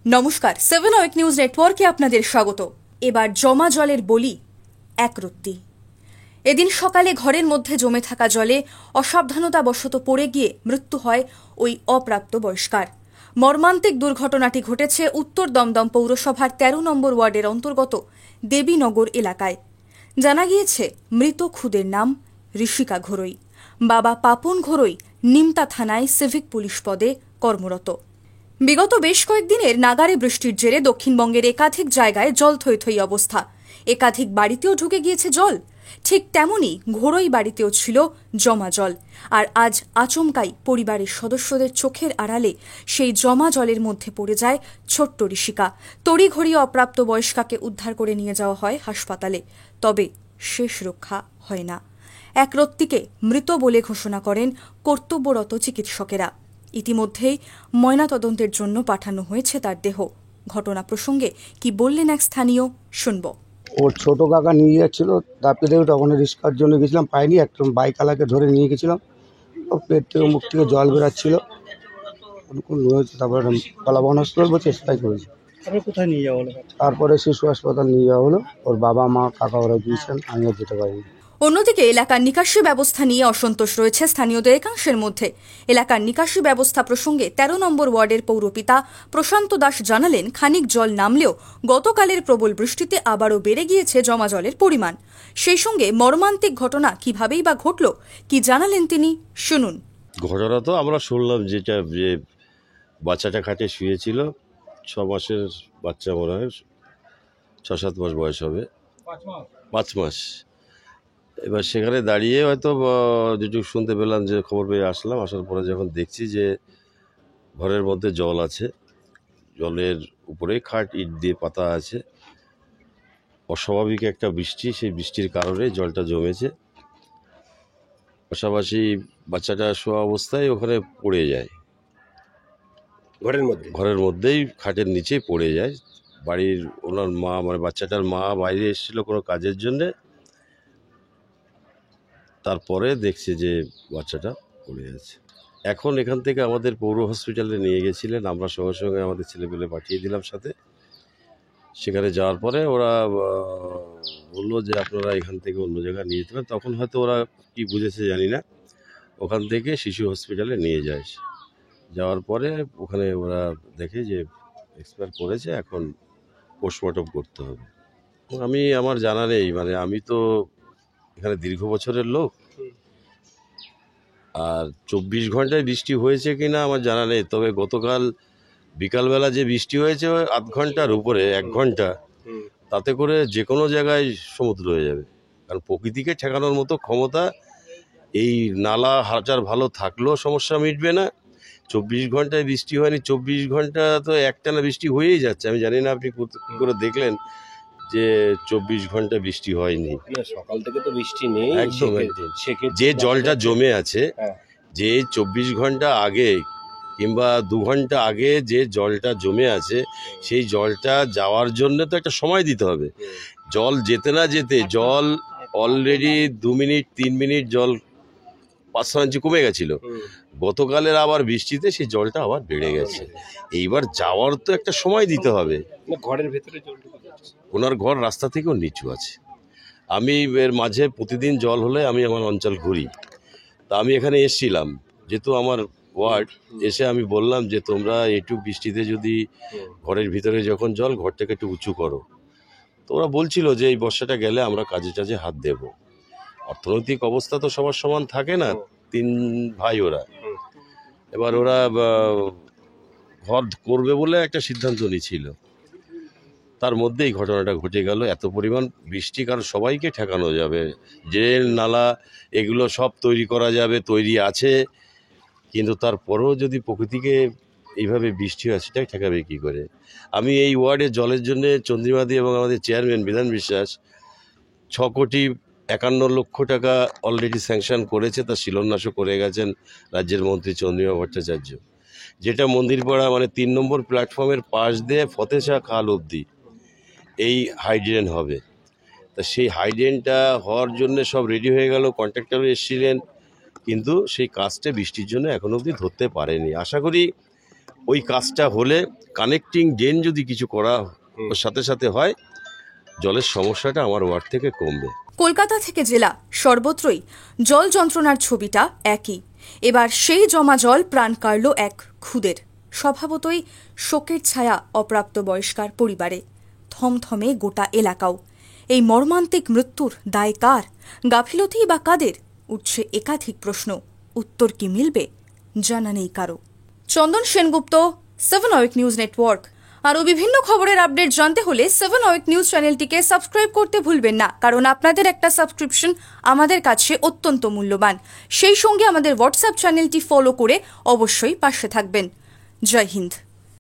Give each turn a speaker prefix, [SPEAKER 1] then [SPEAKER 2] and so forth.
[SPEAKER 1] নমস্কার, 7 ওয়েক নিউজ নেটওয়ার্কে আপনাদের স্বাগত। এবার জমা জলের বলি একরত্তি। এদিন সকালে ঘরের মধ্যে জমে থাকা জলে অসাবধানতাবশত পড়ে গিয়ে মৃত্যু হয় ওই অপ্রাপ্ত বয়স্কার। মর্মান্তিক দুর্ঘটনাটি ঘটেছে উত্তর দমদম পৌরসভার ১৩ নম্বর ওয়ার্ডের অন্তর্গত দেবীনগর এলাকায়। জানা গিয়েছে মৃত খুদের নাম ঋষিকা ঘোরই। বাবা পাপন ঘোরই নিমতা থানায় সিভিক পুলিশ পদে কর্মরত। বিগত বেশ কয়েকদিনের নাগারে বৃষ্টির জেরে দক্ষিণবঙ্গের একাধিক জায়গায় জল থই থই অবস্থা। একাধিক বাড়িতেও ঢুকে গিয়েছে জল। ঠিক তেমনই ঘোরই বাড়িতেও ছিল জমা জল। আর আজ আচমকাই পরিবারের সদস্যদের চোখের আড়ালে সেই জমা জলের মধ্যে পড়ে যায় ছোট্ট ঋষিকা। তড়িঘড়ি অপ্রাপ্ত বয়স্কাকে উদ্ধার করে নিয়ে যাওয়া হয় হাসপাতালে, তবে শেষ রক্ষা হয় না। একরত্তিকে মৃত বলে ঘোষণা করেন কর্তব্যরত চিকিৎসকেরা। ইতিমধ্যেই ময়নাতদন্তের জন্য পাঠানো হয়েছে তার দেহ। ঘটনা প্রসঙ্গে কি বললেন এক স্থানীয়, শুনব।
[SPEAKER 2] ওর ছোট কাকা নিয়ে যাচ্ছিল, তারপরে তখন রিক্সার জন্য গেছিলাম, পাইনি। একটা বাইকওয়ালাকে ধরে নিয়ে গেছিলাম। ও পেট থেকে মুখ থেকে জল বেরাচ্ছিল, তারপরে কলাবন হসপিটাল বলছে তাই করেছে।
[SPEAKER 3] কোথায় নিয়ে যাওয়া হলো?
[SPEAKER 2] তারপরে শিশু হাসপাতাল নিয়ে যাওয়া হলো। ওর বাবা মা কাকা ওরা গিয়েছেন, আমি আর যেতে পারিনি।
[SPEAKER 1] অন্যদিকে এলাকার নিকাশি ব্যবস্থা নিয়ে অসন্তোষ রয়েছে স্থানীয়দের একাংশের মধ্যে। এলাকার নিকাশি ব্যবস্থা প্রসঙ্গে ১৩ নম্বর ওয়ার্ডের পৌরপিতা প্রশান্ত দাস জানালেন, খানিক জল নামলেও গতকালের প্রবল বৃষ্টিতে আবারও বেড়ে গিয়েছে জমা জলের পরিমাণ। সেই সঙ্গে মর্মান্তিক ঘটনা কিভাবেই বা ঘটল, কি জানালেন তিনি, শুনুন।
[SPEAKER 4] ঘটনা তো আমরা শুনলাম, যে বাচ্চাটা খাটে শুয়েছিল, 6 মাসের বাচ্চা, মনে হয় 6-7 মাস বয়স হবে, 5 মাস। এবার সেখানে দাঁড়িয়ে হয়তো যেটুকু শুনতে পেলাম, যে খবর পেয়ে আসলাম, আসার পরে যখন দেখছি যে ঘরের মধ্যে জল আছে, জলের উপরে খাট ইট দিয়ে পাতা আছে, অস্বাভাবিক একটা বৃষ্টি, সেই বৃষ্টির কারণে জলটা জমেছে। পাশাপাশি বাচ্চাটা শোয়া অবস্থায় ওখানে পড়ে যায়, ঘরের মধ্যেই খাটের নিচেই পড়ে যায়। বাড়ির ওনার মা, মানে বাচ্চাটার মা বাইরে এসেছিল কোনো কাজের জন্যে, তারপরে দেখছে যে বাচ্চাটা পড়ে আছে। এখন এখান থেকে আমাদের পৌর হসপিটালে নিয়ে গেছিলেন, আমরা সঙ্গে সঙ্গে আমাদের ছেলেপেলে পাঠিয়ে দিলাম সাথে। সেখানে যাওয়ার পরে ওরা বললো যে আপনারা এখান থেকে অন্য জায়গায় নিয়ে যেতে পারেন। তখন হয়তো ওরা কি বুঝেছে জানি না, ওখান থেকে শিশু হসপিটালে নিয়ে যায়। যাওয়ার পরে ওখানে ওরা দেখে যে এক্সপায়ার করেছে, এখন পোস্টমর্টম করতে হবে। আমার জানা নেই, মানে আমি তো এখানে দীর্ঘ বছরের লোক, আর 24 ঘন্টায় বৃষ্টি হয়েছে কিনা আমার জানা নেই। তবে গতকাল বিকালবেলা যে বৃষ্টি হয়েছে, ওই আধ ঘন্টার উপরে, 1 ঘন্টা, তাতে করে যে কোনো জায়গায় সমুদ্র হয়ে যাবে। কারণ প্রকৃতিকে ঠেকানোর মতো ক্ষমতা এই নালা হাজার ভালো থাকলেও সমস্যা মিটবে না। 24 ঘন্টায় বৃষ্টি হয়নি, 24 ঘন্টা তো একটানা বৃষ্টি হয়েই যাচ্ছে। আমি জানি না আপনি কী করে দেখলেন যে 24 ঘন্টা বৃষ্টি হয়নি।
[SPEAKER 3] সকাল থেকে তো বৃষ্টি নেই
[SPEAKER 4] একদম। যে জলটা জমে আছে, যে 24 ঘন্টা আগে কিংবা 2 ঘন্টা আগে যে জলটা জমে আছে, সেই জলটা যাওয়ার জন্য তো একটা সময় দিতে হবে। জল যেতে না যেতে জল অলরেডি 2 মিনিট 3 মিনিট জল 5 ইঞ্চি কমে গেছিল। গতকালের আবার বৃষ্টিতে সেই জলটা আবার বেড়ে গেছে। এইবার যাওয়ার তো একটা সময় দিতে হবে।
[SPEAKER 3] ঘরের ভেতরে
[SPEAKER 4] ওনার ঘর রাস্তা থেকেও নিচু আছে। আমি এর মাঝে প্রতিদিন জল হলে আমি আমার অঞ্চল ঘুরি। তা আমি এখানে এসেছিলাম, যেহেতু আমার ওয়ার্ড, এসে আমি বললাম যে তোমরা একটু বৃষ্টিতে যদি ঘরের ভিতরে যখন জল, ঘরটাকে একটু উঁচু করো। তো ওরা বলছিল যে এই বর্ষাটা গেলে আমরা কাজে টাজে হাত দেব। অর্থনৈতিক অবস্থা তো সবার সমান থাকে না, 3 ভাই ওরা। এবার ওরা ঘর করবে বলে একটা সিদ্ধান্ত নিয়েছিল, তার মধ্যেই ঘটনাটা ঘটে গেল। এত পরিমাণ বৃষ্টি, কারণ সবাইকে ঠেকানো যাবে, ড্রেন নালা এগুলো সব তৈরি করা যাবে, তৈরি আছে, কিন্তু তারপরেও যদি প্রকৃতিকে এইভাবে বৃষ্টি হয়, সেটাই ঠেকাবে কী করে? আমি এই ওয়ার্ডে জলের জন্য চন্দ্রিমাদি এবং আমাদের চেয়ারম্যান বিধান বিশ্বাস 6,51,00,000 টাকা অলরেডি স্যাংশন করেছে, তার শিলান্যাসও করে গেছেন রাজ্যের মন্ত্রী চন্দ্রিমা ভট্টাচার্য। যেটা মন্দিরপাড়া, মানে 3 নম্বর প্ল্যাটফর্মের পাশ দিয়ে ফতেশা খাল অবধি এই হাইড্রেন হবে। তা সেই হাইড্রেনটা হওয়ার জন্য সব রেডি হয়ে গেল, কন্ট্রাক্টরও এসেছিলেন, কিন্তু সেই কাজটা বৃষ্টির জন্য এখনো অবধি ধরতে পারেনি। আশা করি ওই কাজটা হলে কানেক্টিং ড্রেন যদি কিছু করা ওর সাথে সাথে হয়, জলের সমস্যাটা আমার ওয়ার্ড থেকে কমবে।
[SPEAKER 1] কলকাতা থেকে জেলা সর্বত্রই জল যন্ত্রণার ছবিটা একই। এবার সেই জমা জল প্রাণ কাড়ল এক খুদের। স্বভাবতই শোকের ছায়া অপ্রাপ্তবয়স্কার পরিবারে, থমথমে গোটা এলাকাও। এই মর্মান্তিক মৃত্যুর দায় কার, গাফিলতি বা কাদের? উঠছে একাধিক প্রশ্ন, উত্তর কি মিলবে জানা নেই কারো। চন্দন সেনগুপ্ত, 7 আওয়ার নিউজ নেটওয়ার্ক। আরও বিভিন্ন খবরের আপডেট জানতে হলে 7 আওয়ার নিউজ চ্যানেলটিকে সাবস্ক্রাইব করতে ভুলবেন না, কারণ আপনাদের একটা সাবস্ক্রিপশন আমাদের কাছে অত্যন্ত মূল্যবান। সেই সঙ্গে আমাদের হোয়াটসঅ্যাপ চ্যানেলটি ফলো করে অবশ্যই পাশে থাকবেন। জয় হিন্দ।